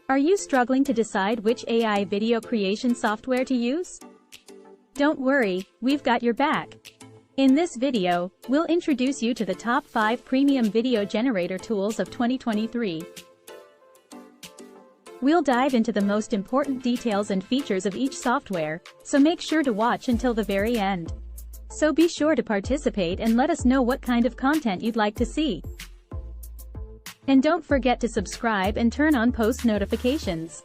Are you struggling to decide which AI video creation software to use? Don't worry, we've got your back. In this video, we'll introduce you to the top 5 premium video generator tools of 2023. We'll dive into the most important details and features of each software, so make sure to watch until the very end. So be sure to participate and let us know what kind of content you'd like to see. And don't forget to subscribe and turn on post notifications.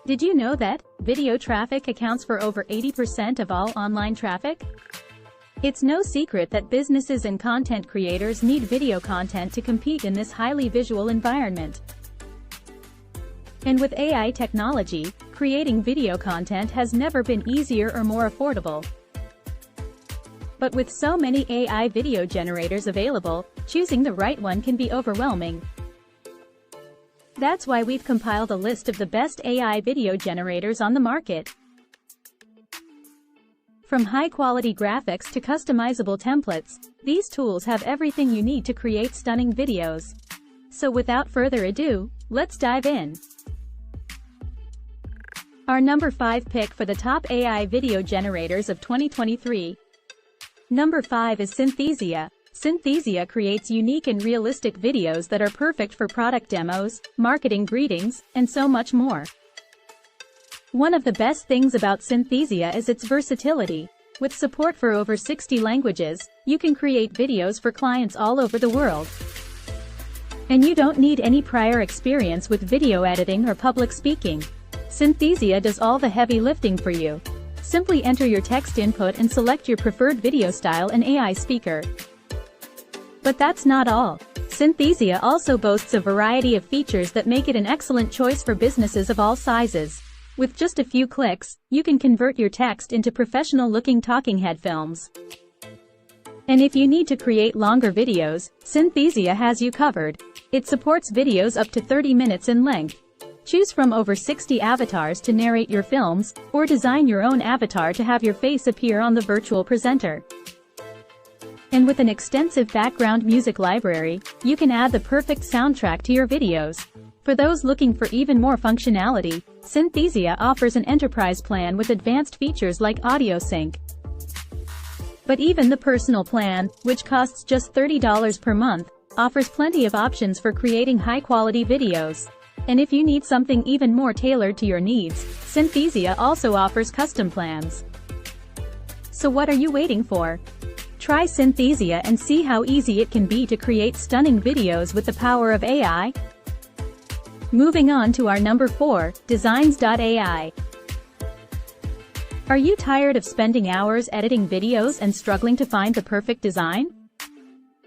Did you know that video traffic accounts for over 80% of all online traffic? It's no secret that businesses and content creators need video content to compete in this highly visual environment. And with AI technology, creating video content has never been easier or more affordable. But with so many AI video generators available, choosing the right one can be overwhelming. That's why we've compiled a list of the best AI video generators on the market. From high-quality graphics to customizable templates, these tools have everything you need to create stunning videos. So without further ado, let's dive in. Our number 5 pick for the top AI video generators of 2023. Number 5 is Synthesia. Synthesia creates unique and realistic videos that are perfect for product demos, marketing greetings, and so much more. One of the best things about Synthesia is its versatility. With support for over 60 languages, you can create videos for clients all over the world. And you don't need any prior experience with video editing or public speaking. Synthesia does all the heavy lifting for you. Simply enter your text input and select your preferred video style and AI speaker. But that's not all. Synthesia also boasts a variety of features that make it an excellent choice for businesses of all sizes. With just a few clicks, you can convert your text into professional-looking talking head films. And if you need to create longer videos, Synthesia has you covered. It supports videos up to 30 minutes in length. Choose from over 60 avatars to narrate your films, or design your own avatar to have your face appear on the virtual presenter. And with an extensive background music library, you can add the perfect soundtrack to your videos. For those looking for even more functionality, Synthesia offers an enterprise plan with advanced features like audio sync. But even the personal plan, which costs just $30 per month, offers plenty of options for creating high-quality videos. And if you need something even more tailored to your needs, Synthesia also offers custom plans. So what are you waiting for? Try Synthesia and see how easy it can be to create stunning videos with the power of AI. Moving on to our number 4, Designs.ai. Are you tired of spending hours editing videos and struggling to find the perfect design?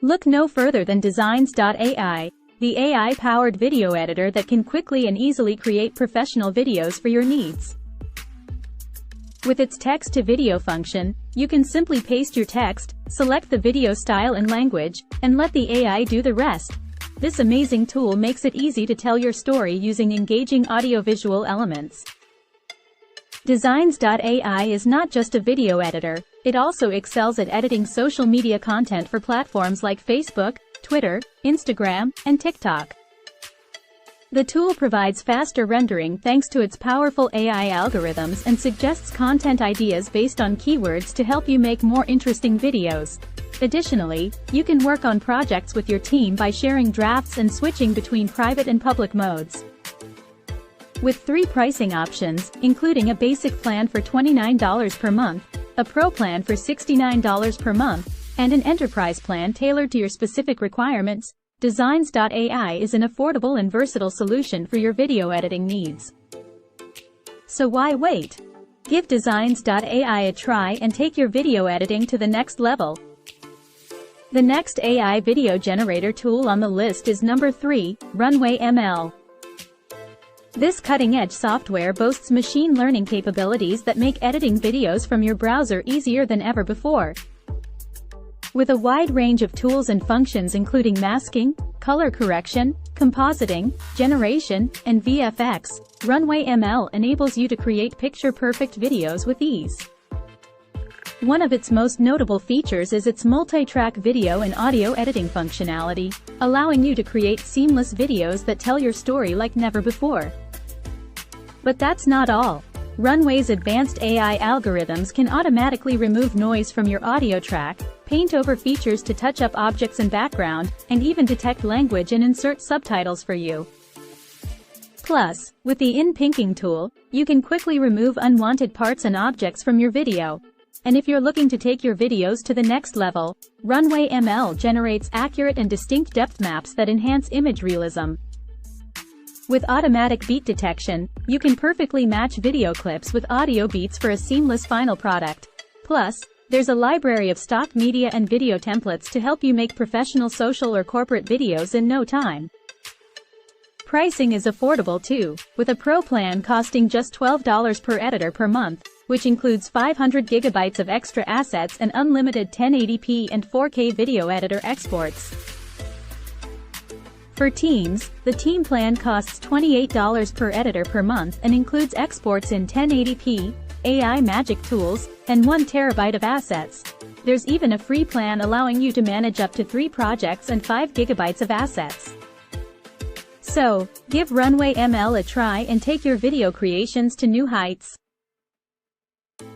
Look no further than Designs.ai. The AI-powered video editor that can quickly and easily create professional videos for your needs. With its text-to-video function, you can simply paste your text, select the video style and language, and let the AI do the rest. This amazing tool makes it easy to tell your story using engaging audiovisual elements. Designs.ai is not just a video editor, it also excels at editing social media content for platforms like Facebook, Twitter, Instagram, and TikTok. The tool provides faster rendering thanks to its powerful AI algorithms and suggests content ideas based on keywords to help you make more interesting videos. Additionally, you can work on projects with your team by sharing drafts and switching between private and public modes. With 3 pricing options, including a basic plan for $29 per month, a pro plan for $69 per month, and an enterprise plan tailored to your specific requirements, Designs.ai is an affordable and versatile solution for your video editing needs. So why wait? Give Designs.ai a try and take your video editing to the next level. The next AI video generator tool on the list is number 3, Runway ML. This cutting-edge software boasts machine learning capabilities that make editing videos from your browser easier than ever before. With a wide range of tools and functions including masking, color correction, compositing, generation, and VFX, Runway ML enables you to create picture-perfect videos with ease. One of its most notable features is its multi-track video and audio editing functionality, allowing you to create seamless videos that tell your story like never before. But that's not all. Runway's advanced AI algorithms can automatically remove noise from your audio track, paint over features to touch up objects and background, and even detect language and insert subtitles for you. Plus, with the in-pinking tool, you can quickly remove unwanted parts and objects from your video. And if you're looking to take your videos to the next level, Runway ML generates accurate and distinct depth maps that enhance image realism. With automatic beat detection, you can perfectly match video clips with audio beats for a seamless final product. Plus, there's a library of stock media and video templates to help you make professional social or corporate videos in no time. Pricing is affordable too, with a Pro plan costing just $12 per editor per month, which includes 500 gigabytes of extra assets and unlimited 1080p and 4K video editor exports. For teams, the team plan costs $28 per editor per month and includes exports in 1080p, AI magic tools, and 1 terabyte of assets. There's even a free plan allowing you to manage up to 3 projects and 5 gigabytes of assets. So, give Runway ML a try and take your video creations to new heights.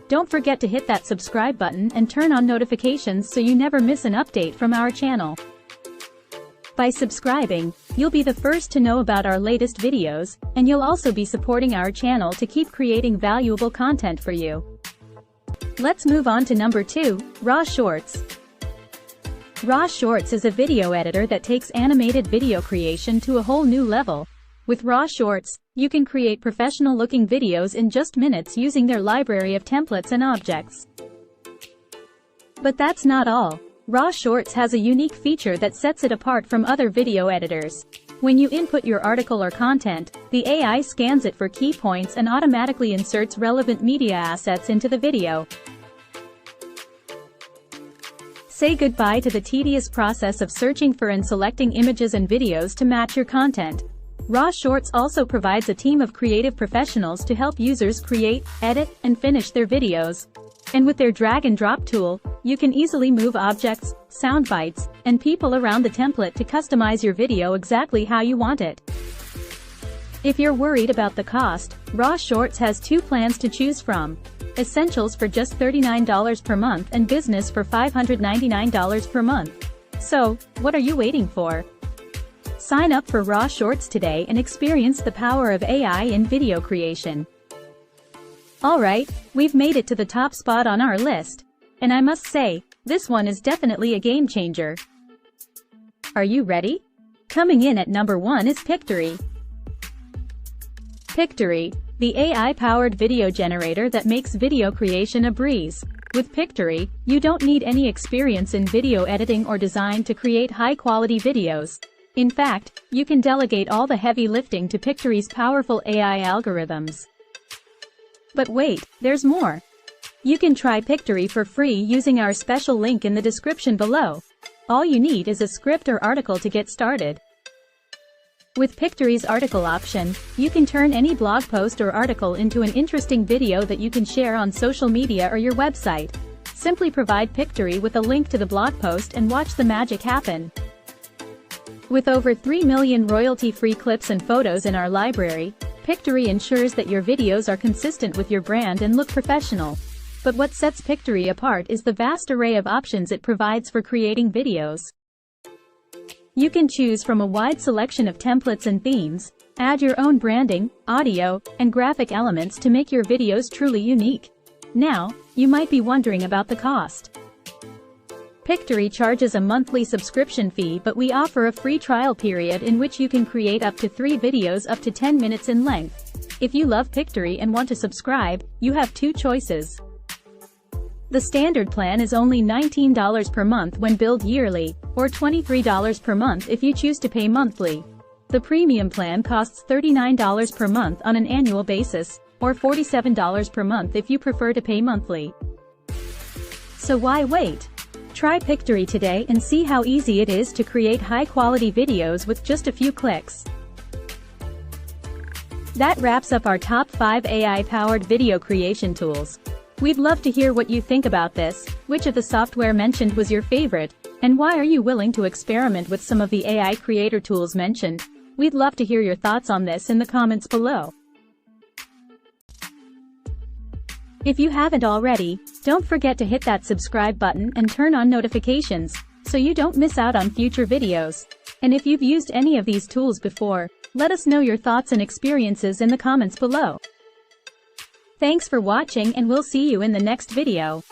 Don't forget to hit that subscribe button and turn on notifications so you never miss an update from our channel. By subscribing, you'll be the first to know about our latest videos, and you'll also be supporting our channel to keep creating valuable content for you. Let's move on to number 2, Raw Shorts. Raw Shorts is a video editor that takes animated video creation to a whole new level. With Raw Shorts, you can create professional-looking videos in just minutes using their library of templates and objects. But that's not all. Raw Shorts has a unique feature that sets it apart from other video editors. When you input your article or content, the AI scans it for key points and automatically inserts relevant media assets into the video. Say goodbye to the tedious process of searching for and selecting images and videos to match your content. Raw Shorts also provides a team of creative professionals to help users create, edit, and finish their videos. And with their drag-and-drop tool, you can easily move objects, sound bites, and people around the template to customize your video exactly how you want it. If you're worried about the cost, Raw Shorts has 2 plans to choose from. Essentials for just $39 per month and Business for $599 per month. So, what are you waiting for? Sign up for Raw Shorts today and experience the power of AI in video creation. Alright, we've made it to the top spot on our list. And I must say, this one is definitely a game changer. Are you ready? Coming in at number 1 is Pictory. Pictory, the AI-powered video generator that makes video creation a breeze. With Pictory, you don't need any experience in video editing or design to create high-quality videos. In fact, you can delegate all the heavy lifting to Pictory's powerful AI algorithms. But wait, there's more. You can try Pictory for free using our special link in the description below. All you need is a script or article to get started. With Pictory's article option, you can turn any blog post or article into an interesting video that you can share on social media or your website. Simply provide Pictory with a link to the blog post and watch the magic happen. With over 3 million royalty-free clips and photos in our library, Pictory ensures that your videos are consistent with your brand and look professional. But what sets Pictory apart is the vast array of options it provides for creating videos. You can choose from a wide selection of templates and themes, add your own branding, audio, and graphic elements to make your videos truly unique. Now, you might be wondering about the cost. Pictory charges a monthly subscription fee, but we offer a free trial period in which you can create up to 3 videos up to 10 minutes in length. If you love Pictory and want to subscribe, you have 2 choices. The standard plan is only $19 per month when billed yearly, or $23 per month if you choose to pay monthly. The premium plan costs $39 per month on an annual basis, or $47 per month if you prefer to pay monthly. So why wait? Try Pictory today and see how easy it is to create high-quality videos with just a few clicks. That wraps up our top 5 AI-powered video creation tools. We'd love to hear what you think about this. Which of the software mentioned was your favorite? And why are you willing to experiment with some of the AI creator tools mentioned? We'd love to hear your thoughts on this in the comments below. If you haven't already, don't forget to hit that subscribe button and turn on notifications, so you don't miss out on future videos. And if you've used any of these tools before, let us know your thoughts and experiences in the comments below. Thanks for watching, and we'll see you in the next video.